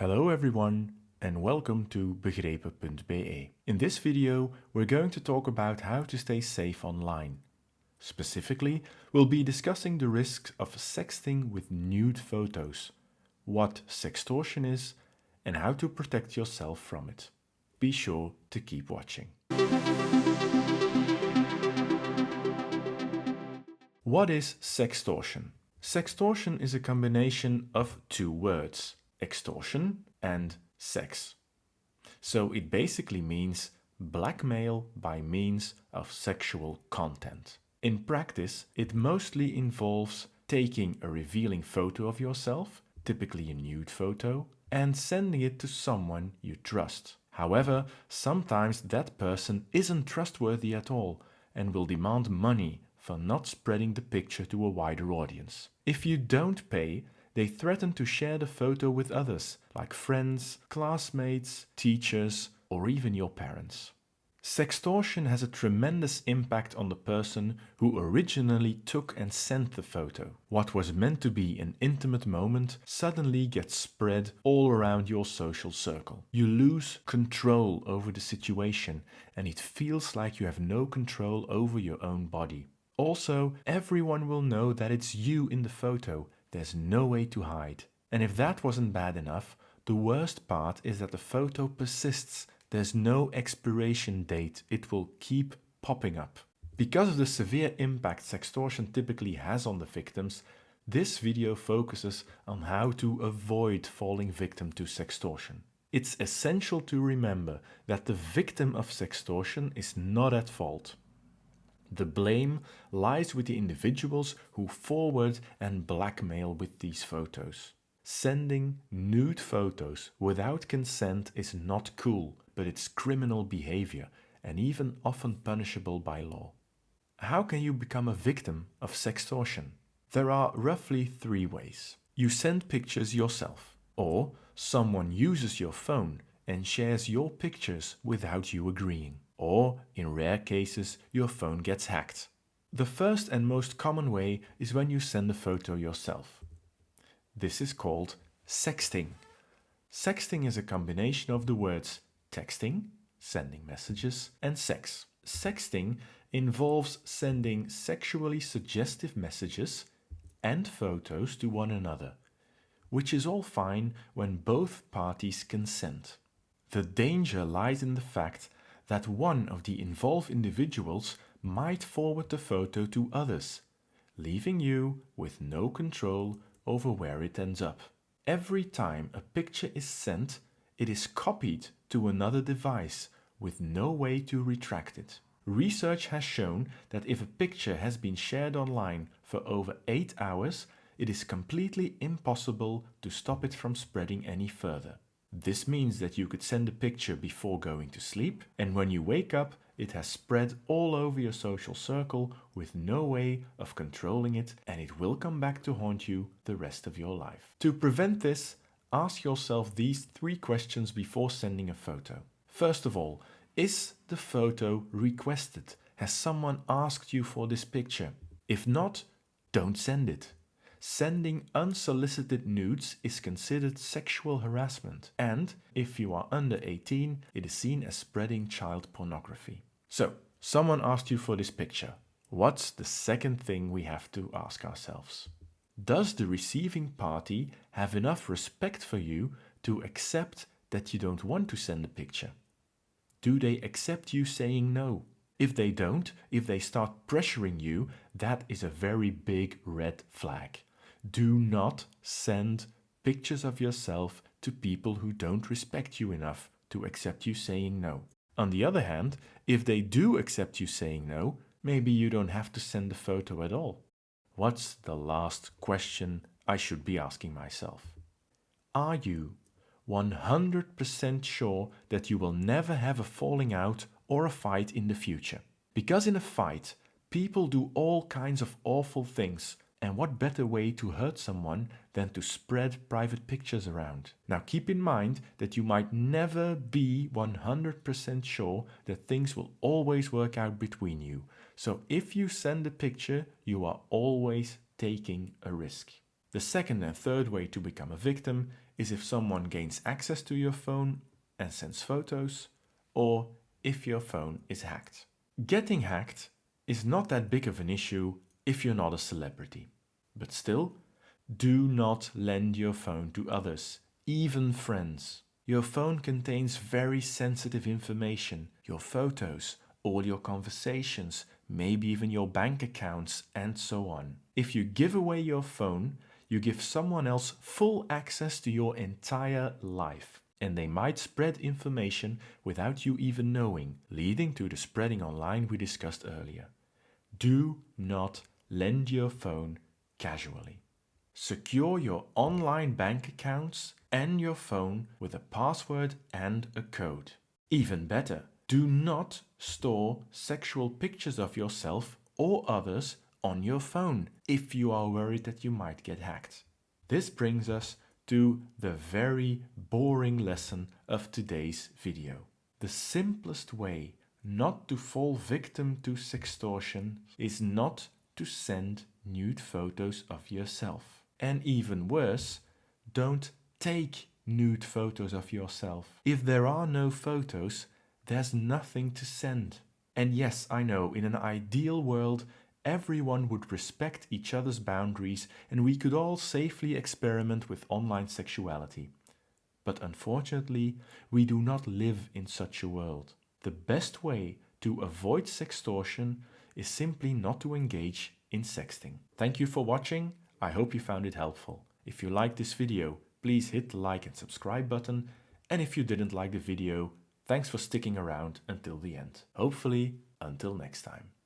Hello everyone and welcome to begrepen.be. In this video we're going to talk about how to stay safe online. Specifically, we'll be discussing the risks of sexting with nude photos, what sextortion is and how to protect yourself from it. Be sure to keep watching. What is sextortion? Sextortion is a combination of two words, extortion and sex. So it basically means blackmail by means of sexual content. In practice, it mostly involves taking a revealing photo of yourself, typically a nude photo, and sending it to someone you trust. However, sometimes that person isn't trustworthy at all and will demand money for not spreading the picture to a wider audience. If you don't pay, they threaten to share the photo with others, like friends, classmates, teachers, or even your parents. Sextortion has a tremendous impact on the person who originally took and sent the photo. What was meant to be an intimate moment suddenly gets spread all around your social circle. You lose control over the situation and it feels like you have no control over your own body. Also, everyone will know that it's you in the photo. There's no way to hide. And if that wasn't bad enough, the worst part is that the photo persists. There's no expiration date. It will keep popping up. Because of the severe impact sextortion typically has on the victims, this video focuses on how to avoid falling victim to sextortion. It's essential to remember that the victim of sextortion is not at fault. The blame lies with the individuals who forward and blackmail with these photos. Sending nude photos without consent is not cool, but it's criminal behavior and even often punishable by law. How can you become a victim of sextortion? There are roughly 3 ways. You send pictures yourself, or someone uses your phone and shares your pictures without you agreeing. Or, in rare cases, your phone gets hacked. The first and most common way is when you send a photo yourself. This is called sexting. Sexting is a combination of the words texting, sending messages, and sex. Sexting involves sending sexually suggestive messages and photos to one another, which is all fine when both parties consent. The danger lies in the fact that one of the involved individuals might forward the photo to others, leaving you with no control over where it ends up. Every time a picture is sent, it is copied to another device with no way to retract it. Research has shown that if a picture has been shared online for over 8 hours, it is completely impossible to stop it from spreading any further. This means that you could send a picture before going to sleep, and when you wake up, it has spread all over your social circle with no way of controlling it, and it will come back to haunt you the rest of your life. To prevent this, ask yourself these 3 questions before sending a photo. First of all, is the photo requested? Has someone asked you for this picture? If not, don't send it. Sending unsolicited nudes is considered sexual harassment, and if you are under 18, it is seen as spreading child pornography. So, someone asked you for this picture. What's the second thing we have to ask ourselves? Does the receiving party have enough respect for you to accept that you don't want to send a picture? Do they accept you saying no? If they don't, if they start pressuring you, that is a very big red flag. Do not send pictures of yourself to people who don't respect you enough to accept you saying no. On the other hand, if they do accept you saying no, maybe you don't have to send the photo at all. What's the last question I should be asking myself? Are you 100% sure that you will never have a falling out or a fight in the future? Because in a fight, people do all kinds of awful things, and what better way to hurt someone than to spread private pictures around? Now keep in mind that you might never be 100% sure that things will always work out between you. So if you send a picture, you are always taking a risk. The second and third way to become a victim is if someone gains access to your phone and sends photos, or if your phone is hacked. Getting hacked is not that big of an issue if you're not a celebrity. But still, do not lend your phone to others, even friends. Your phone contains very sensitive information, your photos, all your conversations, maybe even your bank accounts, and so on. If you give away your phone, you give someone else full access to your entire life, and they might spread information without you even knowing, leading to the spreading online we discussed earlier. Do not lend your phone casually. Secure your online bank accounts and your phone with a password and a code. Even better, do not store sexual pictures of yourself or others on your phone if you are worried that you might get hacked. This brings us to the very boring lesson of today's video. The simplest way not to fall victim to sextortion is not to send nude photos of yourself. And even worse, don't take nude photos of yourself. If there are no photos, there's nothing to send. And yes, I know, in an ideal world, everyone would respect each other's boundaries and we could all safely experiment with online sexuality. But unfortunately, we do not live in such a world. The best way to avoid sextortion is simply not to engage in sexting. Thank you for watching. I hope you found it helpful. If you liked this video, please hit the like and subscribe button. And if you didn't like the video, thanks for sticking around until the end. Hopefully, until next time.